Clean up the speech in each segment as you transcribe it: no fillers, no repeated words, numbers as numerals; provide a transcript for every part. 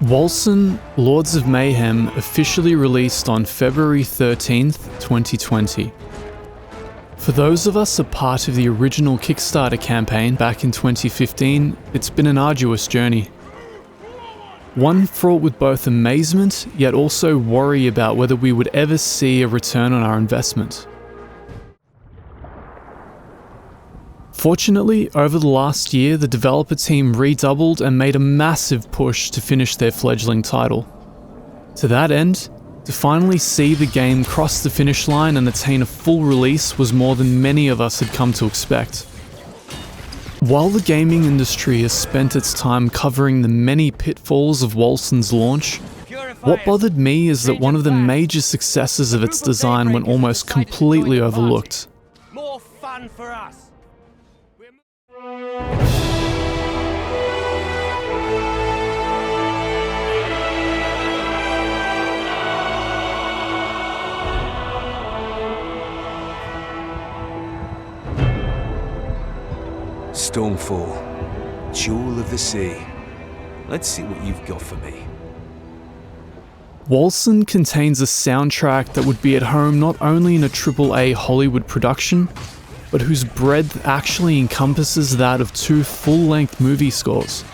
Wolcen, Lords of Mayhem officially released on February 13th, 2020. For those of us a part of the original Kickstarter campaign back in 2015, it's been an arduous journey. One fraught with both amazement, yet also worry about whether we would ever see a return on our investment. Fortunately, over the last year, the developer team redoubled and made a massive push to finish their fledgling title. To that end, to finally see the game cross the finish line and attain a full release was more than many of us had come to expect. While the gaming industry has spent its time covering the many pitfalls of Wolcen's launch, what bothered me is that one of the major successes of its design went almost completely overlooked. More fun for us. Stormfall, Jewel of the Sea. Let's see what you've got for me. Wolcen contains a soundtrack that would be at home not only in a AAA Hollywood production, but whose breadth actually encompasses that of two full-length movie scores.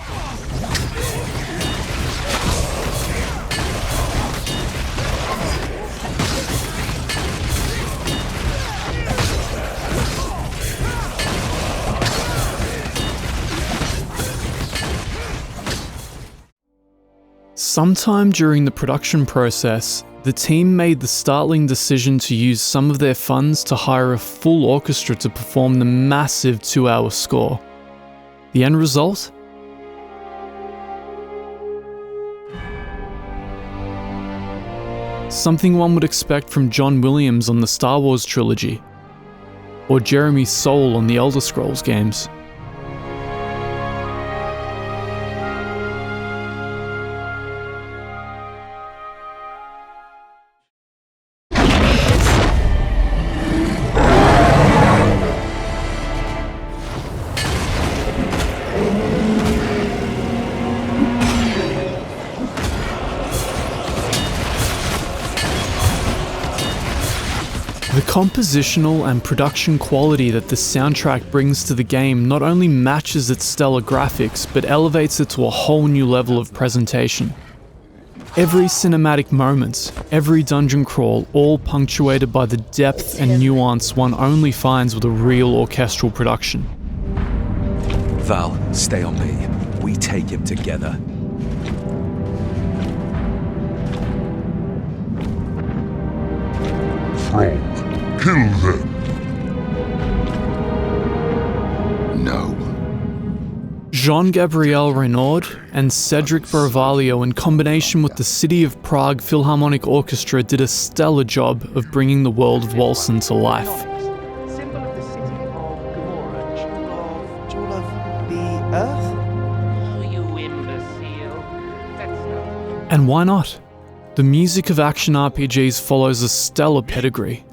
Sometime during the production process, the team made the startling decision to use some of their funds to hire a full orchestra to perform the massive 2-hour score. The end result? Something one would expect from John Williams on the Star Wars trilogy, or Jeremy Soule on the Elder Scrolls games. The compositional and production quality that the soundtrack brings to the game not only matches its stellar graphics, but elevates it to a whole new level of presentation. Every cinematic moment, every dungeon crawl, all punctuated by the depth and nuance one only finds with a real orchestral production. Val, stay on me. We take him together. Kill them. No. Jean-Gabriel Reynaud and Cedric Barvalho, in combination with the City of Prague Philharmonic Orchestra, did a stellar job of bringing the world of Wolcen to life. Symbol of the city of Gomorrah, jewel of the earth? Oh, you imbecile. That's not... And why not? The music of action RPGs follows a stellar pedigree.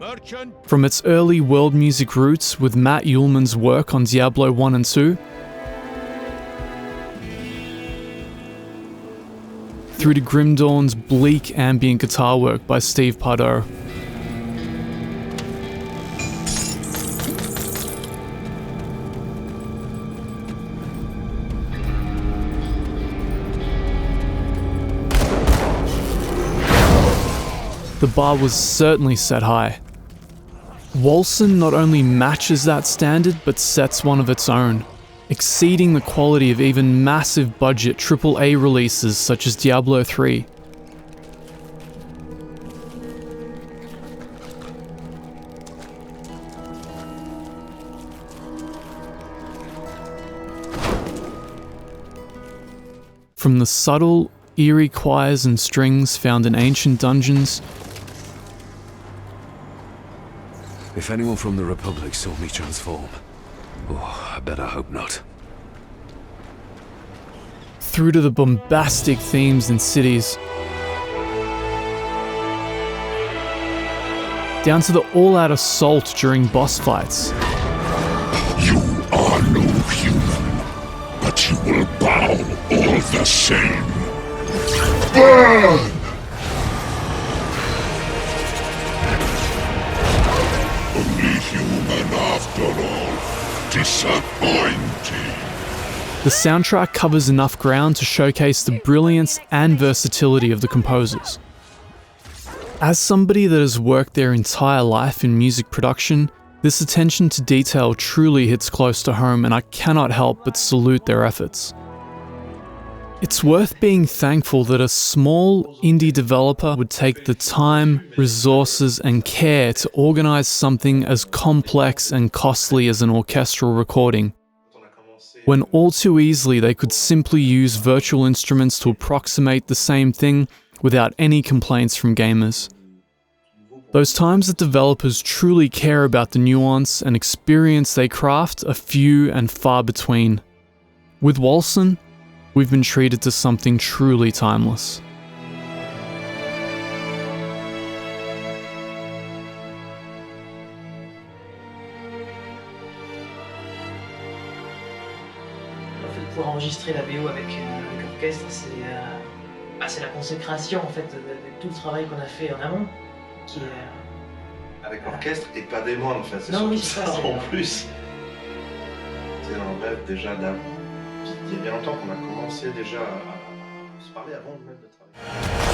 From its early world music roots with Matt Uelmen's work on Diablo 1 and 2, through to Grim Dawn's bleak ambient guitar work by Steve Pardo. The bar was certainly set high. Wolcen not only matches that standard, but sets one of its own, exceeding the quality of even massive budget AAA releases such as Diablo 3. From the subtle, eerie choirs and strings found in ancient dungeons, If anyone from the Republic saw me transform, oh, I better hope not. through to the bombastic themes in cities, down to the all-out assault during boss fights. You are no human, but you will bow all the same. Burn! Only human after all. Disappointing. The soundtrack covers enough ground to showcase the brilliance and versatility of the composers. As somebody that has worked their entire life in music production, this attention to detail truly hits close to home, and I cannot help but salute their efforts. It's worth being thankful that a small indie developer would take the time, resources, and care to organize something as complex and costly as an orchestral recording, when all too easily they could simply use virtual instruments to approximate the same thing without any complaints from gamers. Those times that developers truly care about the nuance and experience they craft are few and far between. With Wolcen, we've been treated to something truly timeless. En fait, pour enregistrer la BO avec l'orchestre, c'est la consécration en fait de tout le travail qu'on a fait en amont. Qui est, Avec l'orchestre et pas des moindres, enfin, c'est non, surtout oui, ça ça, en plus. C'est un rêve déjà d'avant. Il y a bien longtemps qu'on a commencé déjà à se parler avant même de travailler.